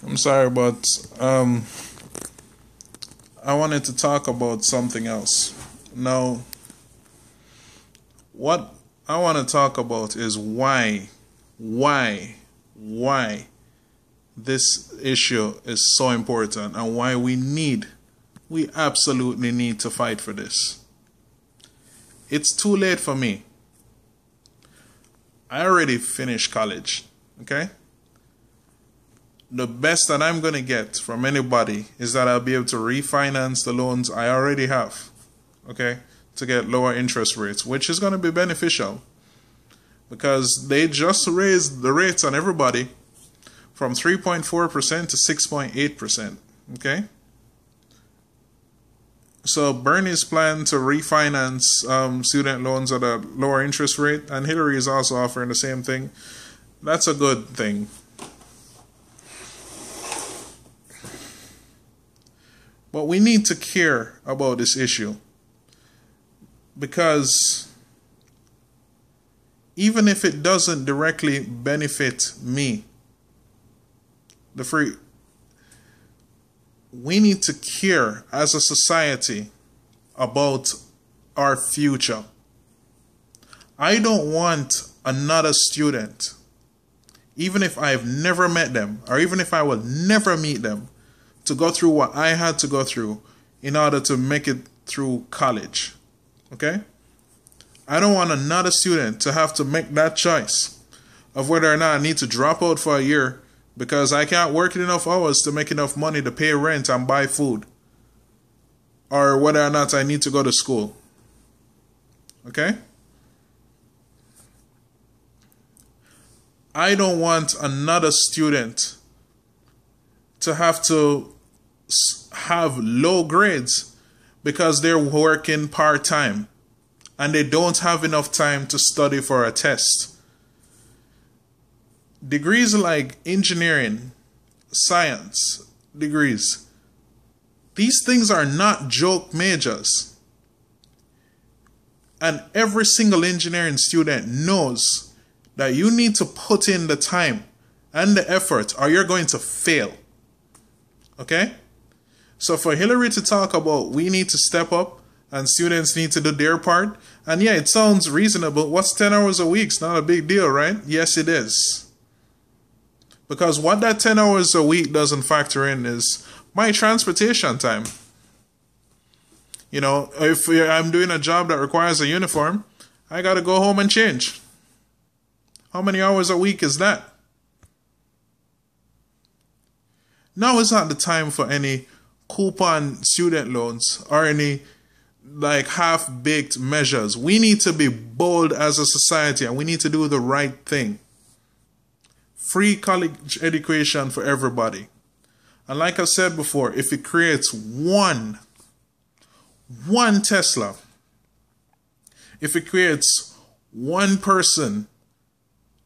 I'm sorry, but I wanted to talk about something else. Now, what I want to talk about is why this issue is so important and why we absolutely need to fight for this. It's too late for me. I already finished college, okay? The best that I'm going to get from anybody is that I'll be able to refinance the loans I already have, okay, to get lower interest rates, which is going to be beneficial because they just raised the rates on everybody from 3.4% to 6.8%, okay? So Bernie's plan to refinance student loans at a lower interest rate, and Hillary is also offering the same thing. That's a good thing. But we need to care about this issue because even if it doesn't directly benefit me, we need to care as a society about our future. I don't want another student, even if I've never met them, or even if I will never meet them, to go through what I had to go through in order to make it through college. Okay? I don't want another student to have to make that choice of whether or not I need to drop out for a year because I can't work enough hours to make enough money to pay rent and buy food, or whether or not I need to go to school. Okay? I don't want another student to have to have low grades because they're working part-time and they don't have enough time to study for a test. Degrees like engineering, science degrees, these things are not joke majors. And every single engineering student knows that you need to put in the time and the effort or you're going to fail. Okay? So for Hillary to talk about we need to step up and students need to do their part, and yeah, it sounds reasonable. What's 10 hours a week? It's not a big deal, right? Yes, it is. Because what that 10 hours a week doesn't factor in is my transportation time. You know, if I'm doing a job that requires a uniform, I got to go home and change. How many hours a week is that? Now is not the time for any coupon student loans or any like half-baked measures. We need to be bold as a society and we need to do the right thing. Free college education for everybody. And like I said before, if it creates one Tesla, if it creates one person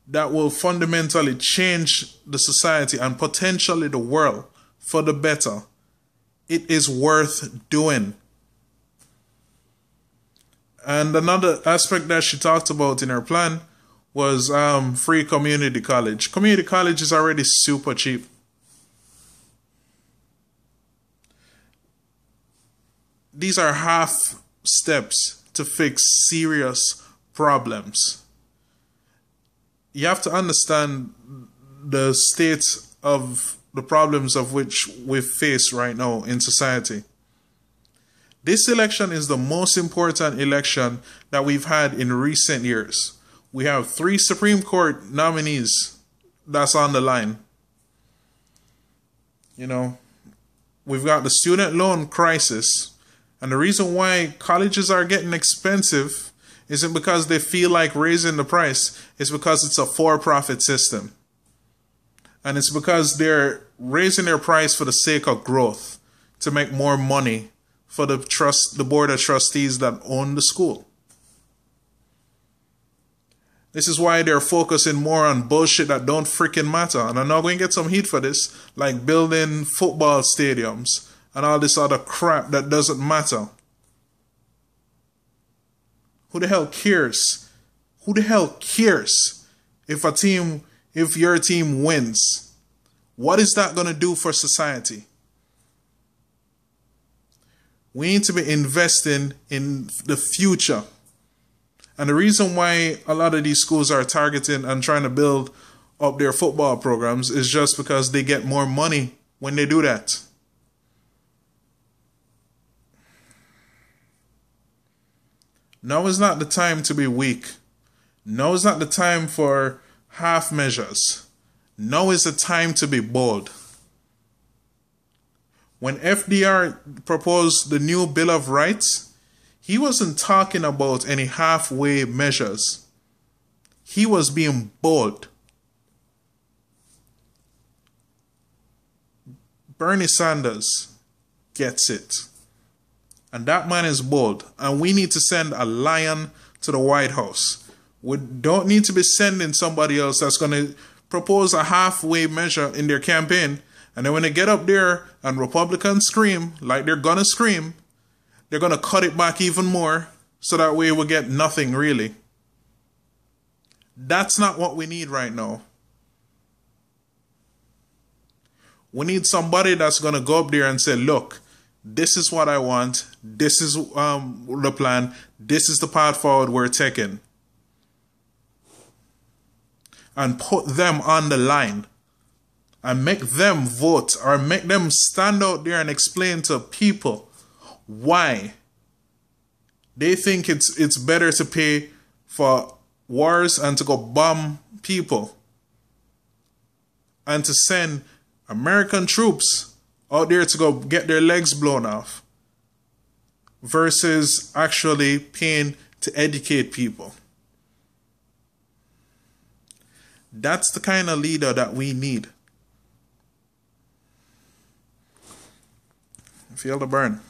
that will fundamentally change the society and potentially the world for the better, it is worth doing. And another aspect that she talked about in her plan was free community college. Community college is already super cheap. These are half steps to fix serious problems. You have to understand the state of the problems of which we face right now in society. This election is the most important election that we've had in recent years. We have 3 Supreme Court nominees that's on the line. You know, we've got the student loan crisis. And the reason why colleges are getting expensive isn't because they feel like raising the price. It's because it's a for-profit system. And it's because they're raising their price for the sake of growth, to make more money for the board of trustees that own the school. This is why they're focusing more on bullshit that don't freaking matter. And I'm not going to get some heat for this, like building football stadiums and all this other crap that doesn't matter. Who the hell cares? Who the hell cares if your team wins? What is that going to do for society? We need to be investing in the future. And the reason why a lot of these schools are targeting and trying to build up their football programs is just because they get more money when they do that. Now is not the time to be weak. Now is not the time for half measures. Now is the time to be bold. When FDR proposed the new Bill of Rights, he wasn't talking about any halfway measures. He was being bold. Bernie Sanders gets it. And that man is bold. And we need to send a lion to the White House. We don't need to be sending somebody else that's going to propose a halfway measure in their campaign. And then when they get up there and Republicans scream like they're going to scream, they're going to cut it back even more so that way we'll get nothing really. That's not what we need right now. We need somebody that's going to go up there and say, look, this is what I want. This is the plan. This is the path forward we're taking. And put them on the line. And make them vote or make them stand out there and explain to people why they think it's better to pay for wars and to go bomb people and to send American troops out there to go get their legs blown off versus actually paying to educate people. That's the kind of leader that we need. Feel the burn.